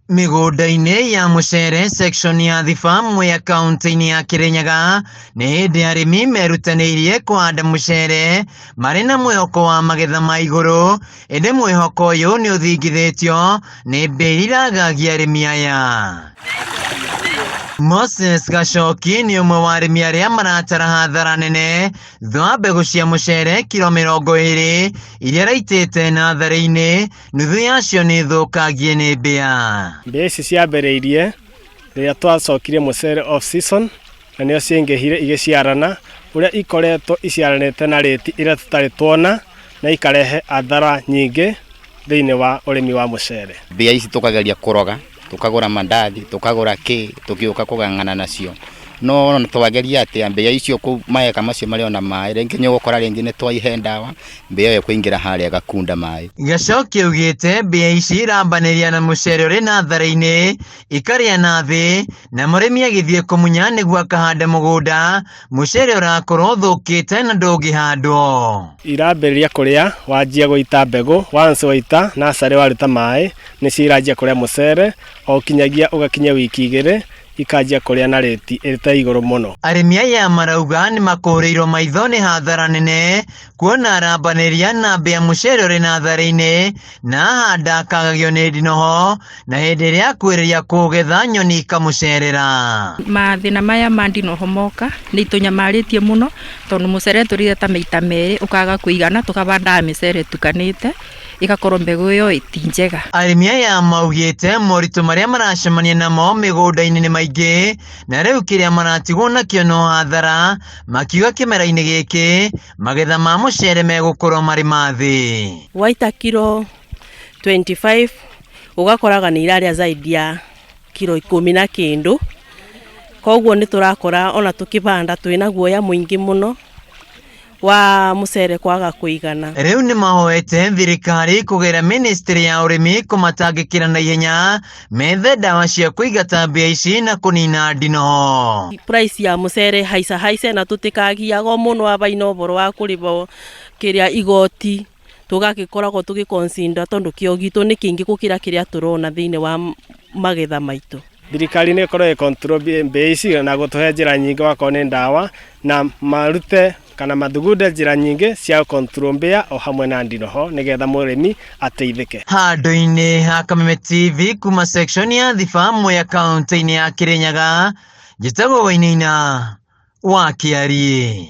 Mĩgũnda-inĩ ya mũcere section ya Thiba ya kaunti-inĩ ya Kirinyaga nĩ hĩndĩ arĩmi merutanĩirie kũhanda mũcere marĩ na mwĩhoko wa magetha ma igũrũ, ĩndĩ mwĩhoko ũyũ nĩ ũthingithĩtio nĩ mbei iragagia arĩmi aya. Moses Gacoki nĩ ũmwe wa arĩmi arĩa maratara hathara nene thutha wa mbegũ cia mũcere kilo 20 iria raitĩte natharĩ-inĩ, nuthu yacio nĩ thũkangie nĩ mbĩa. Mbĩa ici ciambĩrĩirie rĩrĩa twacokire mũcere off season, na nĩo ciengehire igĩciarana, ũrĩa ikoretwo iciaranĩte na rĩti ĩrĩa tũtarĩ tuona na ikarehe hathara nyingĩ thĩinĩ wa ũrĩmi wa mũcere. Mbĩa ici tũkageria kũroga, tukagura mandathi, tukagura kĩ, tukiuka kugangana nacio. No twageria atĩ mbĩa icio ku maeka macio marĩ ona maĩ, rĩngĩ nĩ gũkora rĩngĩ nĩ twaihe ndawa, mbĩa ĩyo kũingĩra harĩa gakunda maĩ. Gacoki augĩte mbĩa ici irambanĩria na mũcere ũrĩ natharĩ-inĩ, ikarĩa na thĩ, na mũrĩmi agĩthiĩ kũmunya nĩguo akahanda mũgũnda, mũcere ũrakorwo ũthũkĩte na ndũngĩhandwo. Irambĩrĩria kũrĩa wanjia gũita mbegũ, once waita nasarĩ waruta maĩ, nĩ ciranjia kũrĩa mũcere, o kinyagia ũgakinya wiki 2 ikanjia kũrĩa na rĩti ĩrĩta igũrũ mũno. Arĩmi aya marauga nĩ makũrĩirwo maitho nĩ hathara nene, kuona arambanĩria na mbĩa mũcere ũrĩ natharĩ-inĩ, na hahanda akagagio nĩ ndinoho, na hĩndĩ ĩrĩa akwĩrĩria kũgetha nyoni ikamũcerera. Mathĩna maya ma ndinoho moka nĩ itũnyamarĩtie mũno, tondũ mũcere tũrire ta maita merĩ ũkaga kũigana, tũkabanda mĩcere tukanĩte, ĩgakorwo mbegũ ĩyo ti njega. Arĩmi aya maugĩte moritũ marĩa maracemania namo mĩgũnda-inĩ nĩ maingĩ, na rĩu kĩrĩa maratigwo nakĩo no hathara, makiuga kĩmera-inĩ gĩkĩ magetha ma mũcere megũkorwo marĩ mathĩ. Waita kilo 25 ugakoraga nĩ irarĩa zaidi ya kilo 10 na kĩndũ, koguo nĩ tũrakora ona tũkĩbanda twĩna guoya mũingĩ mũno wa mũcere kwaga kũigana. Rĩu nĩ mahoete thirikari kũgera ministry ya ũrĩmi kũmatangĩkĩra na ihenya, methe ndawa cia kũingata mbĩa ici na kũnina ndinoho. Price ya mũcere haice na tũtikagiago mũno abaina ũboro wa kũrĩbwo kĩrĩa igoti, tũgagĩkoragwo tũgĩconsider tondũ kĩo gitũ nĩ kĩingĩ gũkĩra kĩrĩa tũrona thĩinĩ wa magetha maitũ. Thirikari nĩ ĩkorwo control mbĩa ici na gũtũhe njĩra nyingĩ wakorwo nĩ ndawa, na marute kana mathugunde njĩra nyingĩ cia control mbĩa o hamwe na ndinoho nĩgetha mũrĩmi ateithĩke. Handũ-inĩ ha Kameme TV kuma section ya Thiba ya kaunti-inĩ ya Kirinyaga, njĩtagwo Wainaina wa Kiarie.